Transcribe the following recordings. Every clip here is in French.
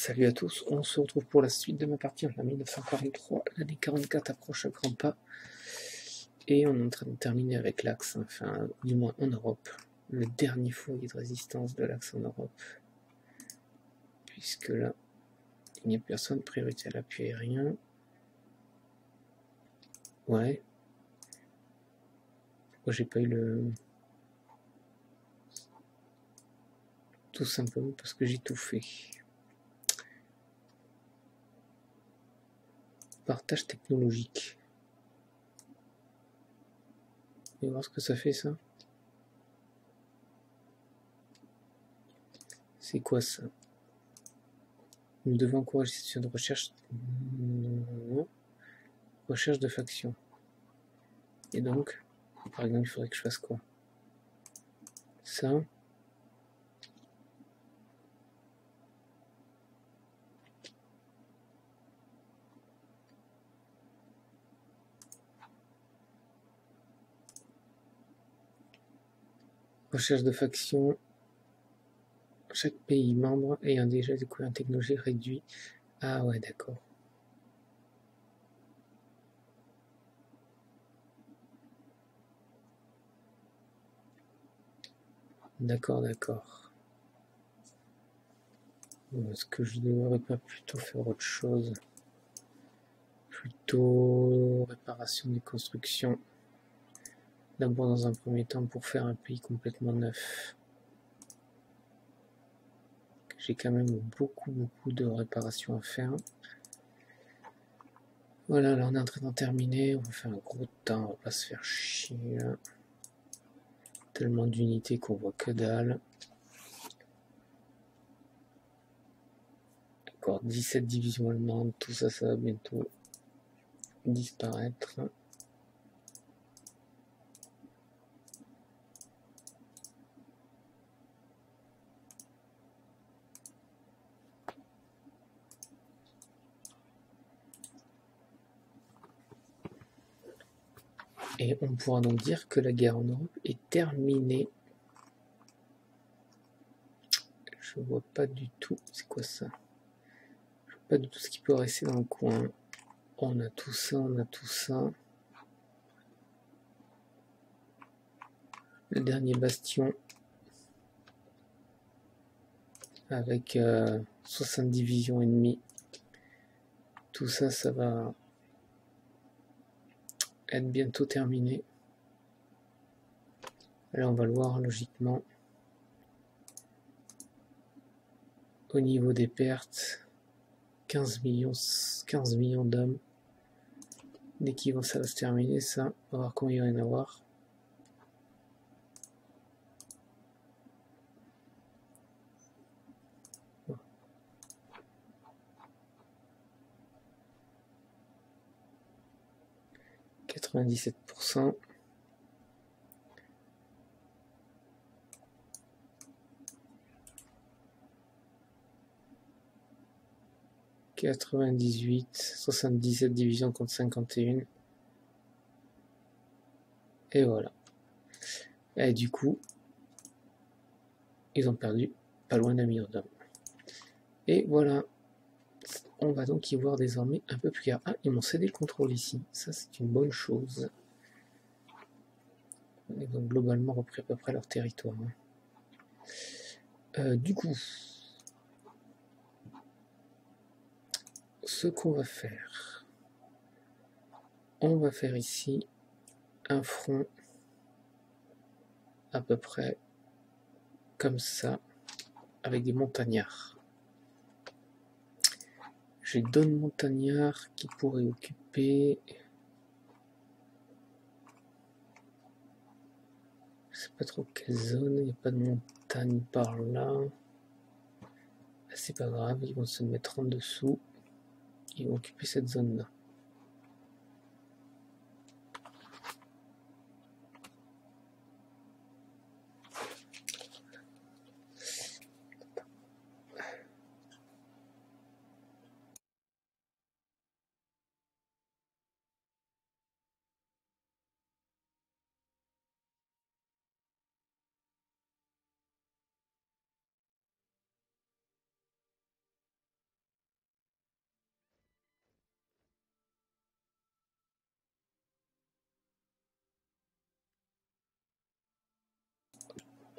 Salut à tous, on se retrouve pour la suite de ma partie en 1943. L'année 44 approche à grands pas et on est en train de terminer avec l'Axe, enfin du moins en Europe, le dernier foyer de résistance de l'Axe en Europe, puisque là il n'y a personne, priorité à l'appui aérien. Ouais, pourquoi j'ai pas eu le... Tout simplement parce que j'ai tout fait. Partage technologique. Vous allez voir ce que ça fait, ça. C'est quoi ça? Nous devons encourager cette session de recherche. Non. Recherche de factions. Et donc, par exemple, il faudrait que je fasse quoi? Ça. Recherche de factions. Chaque pays membre ayant déjà découvert une technologie réduit. Ah ouais, d'accord. D'accord, d'accord. Est-ce que je ne devrais pas plutôt faire autre chose? Plutôt réparation des constructions. D'abord dans un premier temps pour faire un pays complètement neuf. J'ai quand même beaucoup de réparations à faire. Voilà, là on est en train d'en terminer. On va faire un gros temps, on va pas se faire chier. Tellement d'unités qu'on voit que dalle. D'accord, 17 divisions allemandes, tout ça, ça va bientôt disparaître. Et on pourra donc dire que la guerre en Europe est terminée. Je vois pas du tout. C'est quoi ça? Je vois pas du tout ce qui peut rester dans le coin. On a tout ça, on a tout ça. Le dernier bastion. Avec 60 divisions et demie. Tout ça, ça va être bientôt terminé. Là, on va le voir logiquement. Au niveau des pertes, 15 millions d'hommes. Dès que ça va se terminer, ça, on va voir combien il va y en avoir. « 97%. « 98, 77 divisions contre 51. Et voilà. Et du coup, ils ont perdu pas loin d'un million d'hommes. Et voilà. On va donc y voir désormais un peu plus clair. Ah, ils m'ont cédé le contrôle ici. Ça, c'est une bonne chose. Ils ont globalement repris à peu près leur territoire. Du coup, ce qu'on va faire, on va faire ici un front à peu près comme ça, avec des montagnards. J'ai d'autres montagnards qui pourraient occuper... Je sais pas trop quelle zone, il n'y a pas de montagne par là. C'est pas grave, ils vont se mettre en dessous. Ils vont occuper cette zone-là.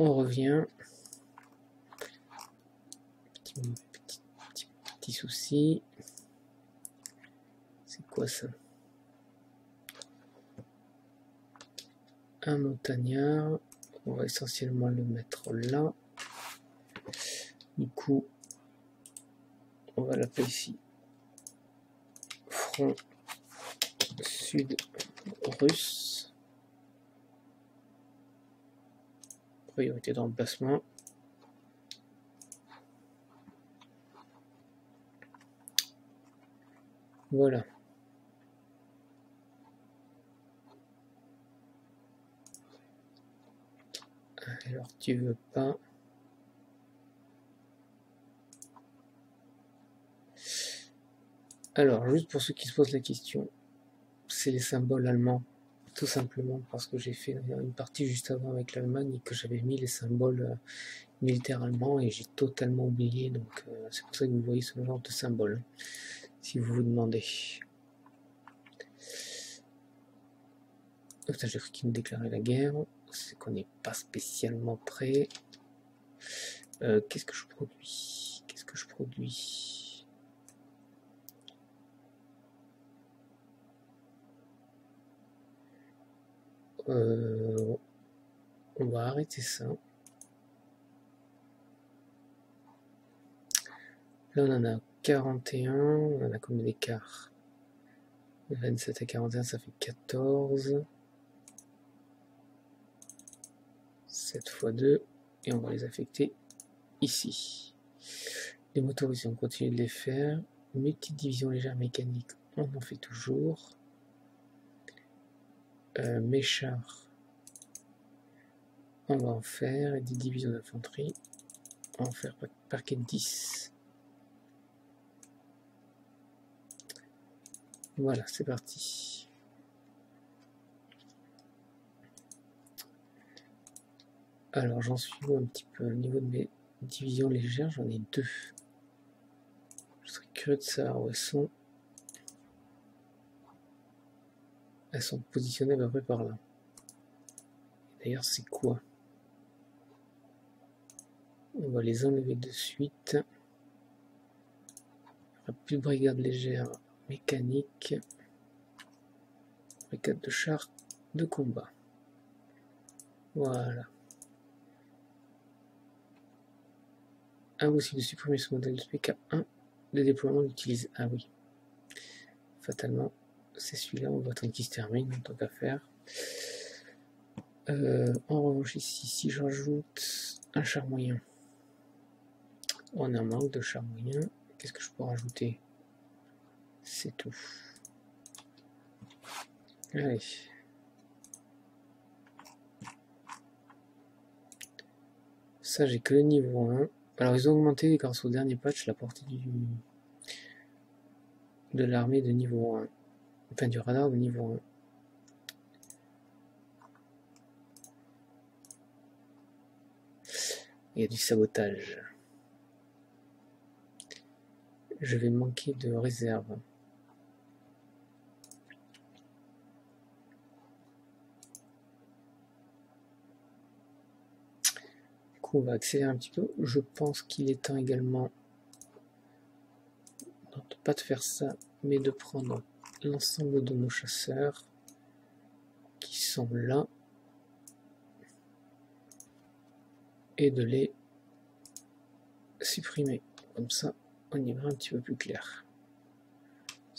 On revient. Petit souci. C'est quoi ça? Un montagnard. On va essentiellement le mettre là. Du coup, on va l'appeler ici front sud russe. Priorité d'emplacement. Voilà. Alors tu veux pas. Alors juste pour ceux qui se posent la question, c'est les symboles allemands, tout simplement parce que j'ai fait une partie juste avant avec l'Allemagne et que j'avais mis les symboles militaires allemands et j'ai totalement oublié, donc c'est pour ça que vous voyez ce genre de symbole, si vous vous demandez. Putain, j'ai cru qu'il me déclarait la guerre, c'est qu'on n'est pas spécialement prêt. Qu'est-ce que je produis? Qu'est-ce que je produis? On va arrêter ça. Là on en a 41, on en a combien d'écart? 27 à 41 ça fait 14. 7 x 2 et on va les affecter ici. Les motorisés on continue de les faire. Multidivision légère mécanique on en fait toujours. Méchard on va en faire, et des divisions d'infanterie on va en faire parquet 10. Voilà, c'est parti. Alors j'en suis où un petit peu au niveau de mes divisions légères, j'en ai 2. Je serais curieux de savoir où elles sont. Elles sont positionnées à peu près par là. D'ailleurs c'est quoi? On va les enlever de suite. Il n'y aura plus de brigade légère mécanique. Brigade de chars de combat. Voilà. Impossible de supprimer ce modèle de PK1. Le déploiement l'utilise. Ah oui. Fatalement, c'est celui-là. On va attendre qu'il se termine, en tant qu'à faire. En revanche, ici, si je rajoute un char moyen, on a un manque de char moyen. Qu'est-ce que je peux rajouter? C'est tout. Allez. Ça, j'ai que le niveau 1. Alors, ils ont augmenté, grâce au dernier patch, la portée de l'armée de niveau 1. Enfin, du radar de niveau 1. Il y a du sabotage. Je vais manquer de réserve. Du coup, on va accélérer un petit peu. Je pense qu'il est temps également non, de pas de faire ça, mais de prendre l'ensemble de nos chasseurs qui sont là et de les supprimer. Comme ça, on y verra un petit peu plus clair.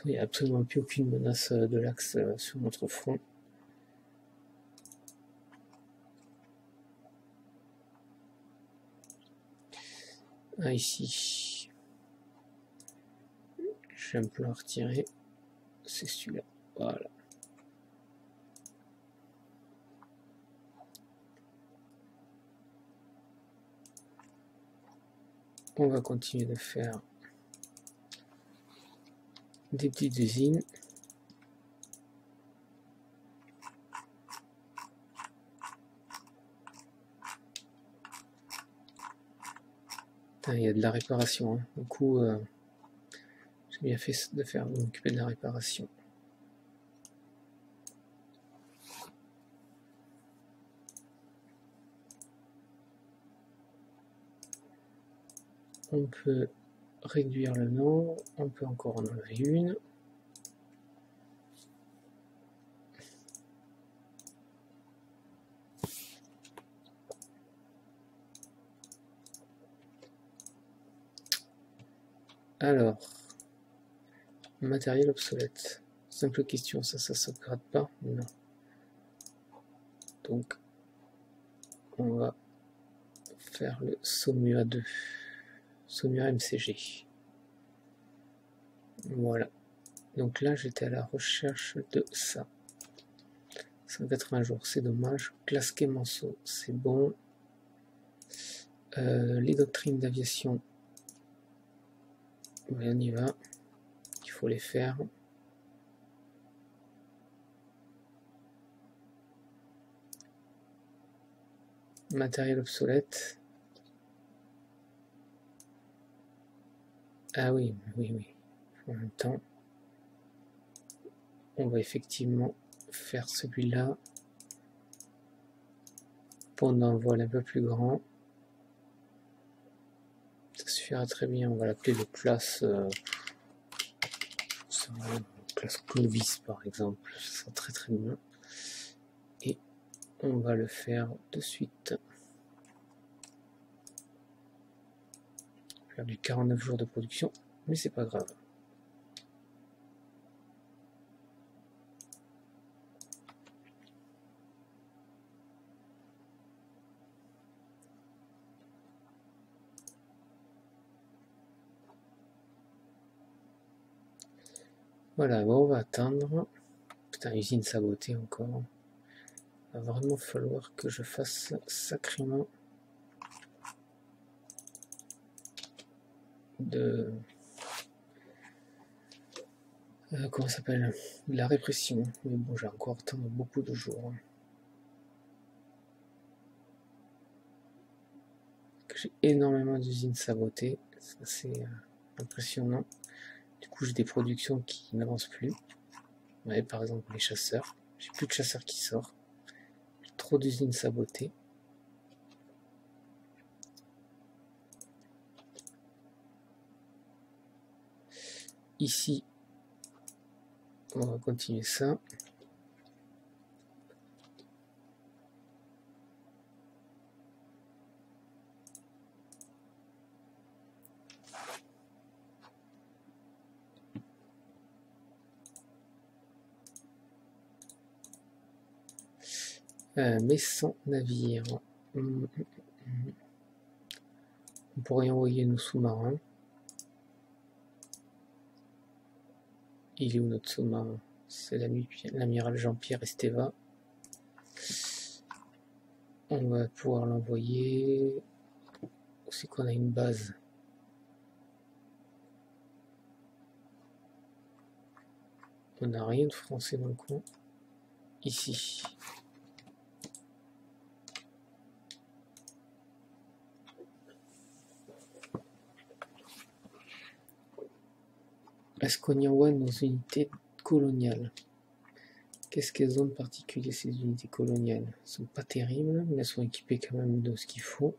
Il n'y a absolument plus aucune menace de l'axe sur notre front. Ah, ici, j'ai un plan à retirer. C'est celui-là. Voilà. On va continuer de faire des petites usines. Il y a de la réparation. Hein. Du coup, j'ai bien fait de m'occuper de la réparation. On peut réduire le nombre, on peut encore en enlever une. Alors, matériel obsolète. Simple question, ça sauvegarde pas? Non. Donc, on va faire le Saumur 2. Saumur MCG. Voilà. Donc là, j'étais à la recherche de ça. 180 jours, c'est dommage. Classe Clémenceau, c'est bon. Les doctrines d'aviation, on y va. Il faut les faire. Matériel obsolète. Ah oui, oui, oui. En même temps, on va effectivement faire celui-là. Pendant un vol un peu plus grand. Ça suffira très bien. On va l'appeler le classe... classe Clovis par exemple. Ça sera très très bien. Et on va le faire de suite. Faire du 49 jours de production. Mais c'est pas grave. Voilà, bon, on va attendre. Putain, usine sabotée encore. Il va vraiment falloir que je fasse sacrément de... comment ça s'appelle? De la répression. Mais bon, j'ai encore attendre beaucoup de jours. J'ai énormément d'usines sabotées. C'est impressionnant. Du coup, j'ai des productions qui n'avancent plus. Ouais, par exemple, les chasseurs. J'ai plus de chasseurs qui sortent. J'ai trop d'usines sabotées. Ici, on va continuer ça. Mais sans navire. On pourrait envoyer nos sous-marins. Il est où notre sous-marin? C'est l'amiral Jean-Pierre Esteva. On va pouvoir l'envoyer. Où c'est qu'on a une base? On n'a rien de français dans le coin. Ici. Est-ce qu'on y envoie nos unités coloniales? Qu'est-ce qu'elles ont de particulier, ces unités coloniales? Elles sont pas terribles, mais elles sont équipées quand même de ce qu'il faut.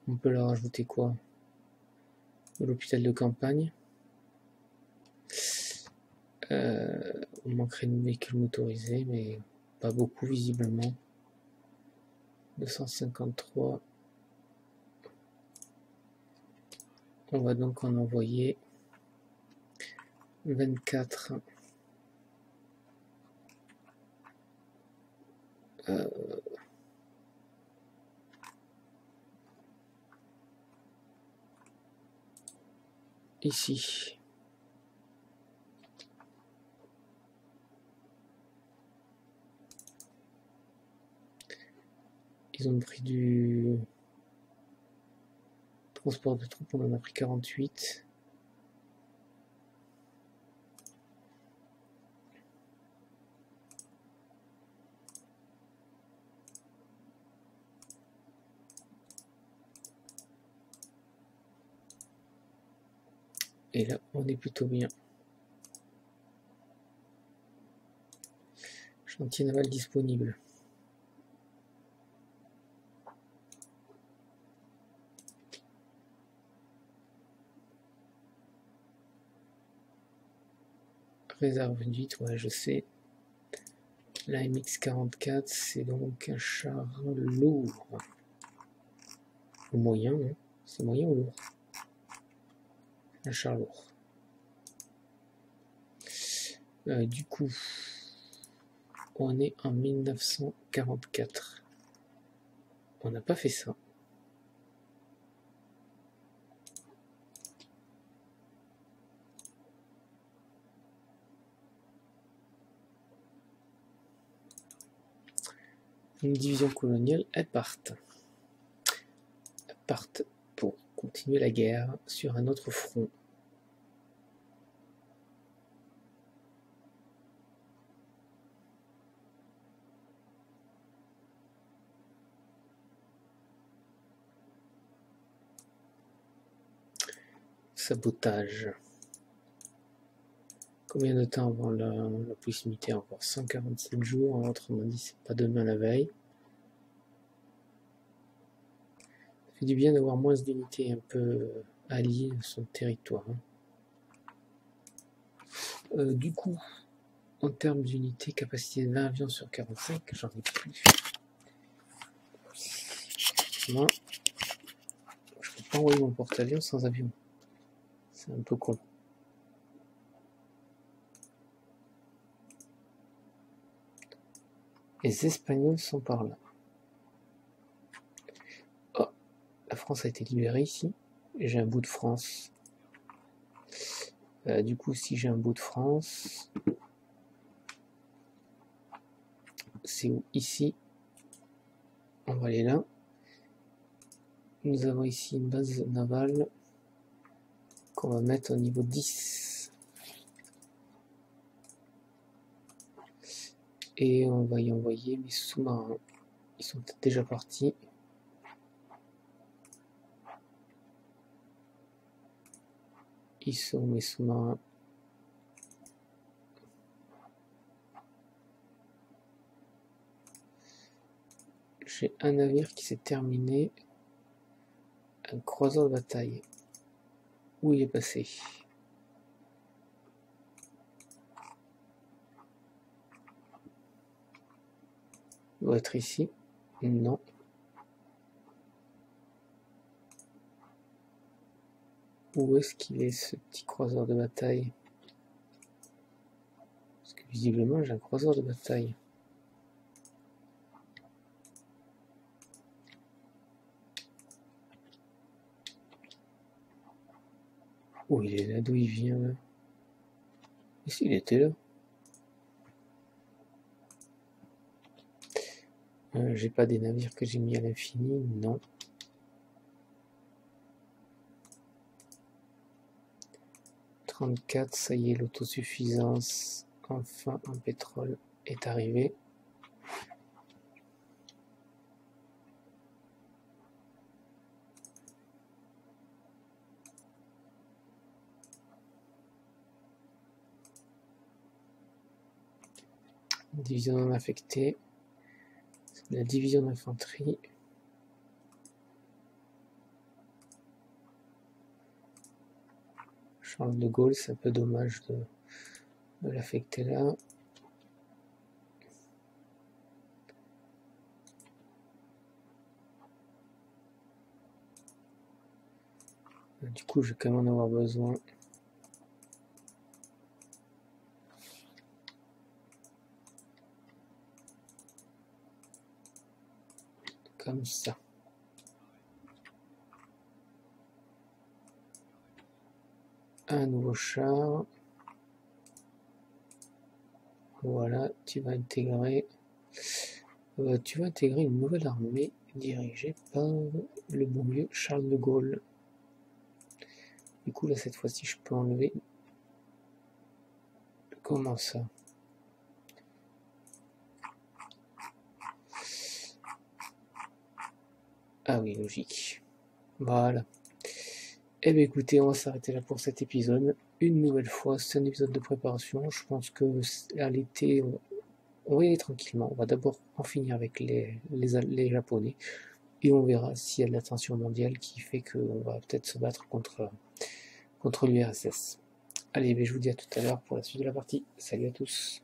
On peut leur ajouter quoi? L'hôpital de campagne. On manquerait de véhicules motorisés, mais pas beaucoup visiblement. 253. On va donc en envoyer 24. Ici. Ils ont pris du transport de troupes, on en a pris 48. Et là, on est plutôt bien. Chantier naval disponible. Réserve vite, ouais, je sais. La MX-44, c'est donc un char lourd. Ou moyen, hein. C'est moyen ou lourd? Un char lourd. Du coup, on est en 1944. On n'a pas fait ça. Une division coloniale, elles partent. Elles partent pour continuer la guerre sur un autre front. Sabotage. Combien de temps avant la police militaire? Encore 147 jours, autrement dit, c'est pas demain la veille. Ça fait du bien d'avoir moins d'unités un peu alliées à son territoire. Du coup, en termes d'unités, capacité de 20 avions sur 45, j'en ai plus. Moi, je peux pas envoyer mon porte-avions sans avion. C'est un peu con. Les Espagnols sont par là. Oh, la France a été libérée ici. J'ai un bout de France. Du coup, si j'ai un bout de France, c'est où? Ici. On va aller là. Nous avons ici une base navale qu'on va mettre au niveau 10. Et on va y envoyer mes sous-marins. Ils sont peut-être déjà partis. Ils sont mes sous-marins. J'ai un navire qui s'est terminé. Un croiseur de bataille. Où il est passé? Il doit être ici. Non. Où est-ce qu'il est, ce petit croiseur de bataille? Parce que visiblement j'ai un croiseur de bataille. Où il est là? D'où il vient là? Et s'il était là? J'ai pas des navires que j'ai mis à l'infini, non. Ça y est, l'autosuffisance enfin en pétrole est arrivée. Division non affectée. La division d'infanterie. Charles de Gaulle, c'est un peu dommage de l'affecter là. Du coup, je vais quand même en avoir besoin. Comme ça. Un nouveau char. Voilà, tu vas intégrer une nouvelle armée dirigée par le bon vieux Charles de Gaulle. Du coup, là, cette fois-ci, je peux enlever. Comment ça? Ah oui, logique. Voilà. Eh bien écoutez, on va s'arrêter là pour cet épisode. Une nouvelle fois, c'est un épisode de préparation. Je pense que à l'été, on va y aller tranquillement. On va d'abord en finir avec les Japonais. Et on verra s'il y a de la tension mondiale qui fait qu'on va peut-être se battre contre l'URSS. Allez, je vous dis à tout à l'heure pour la suite de la partie. Salut à tous.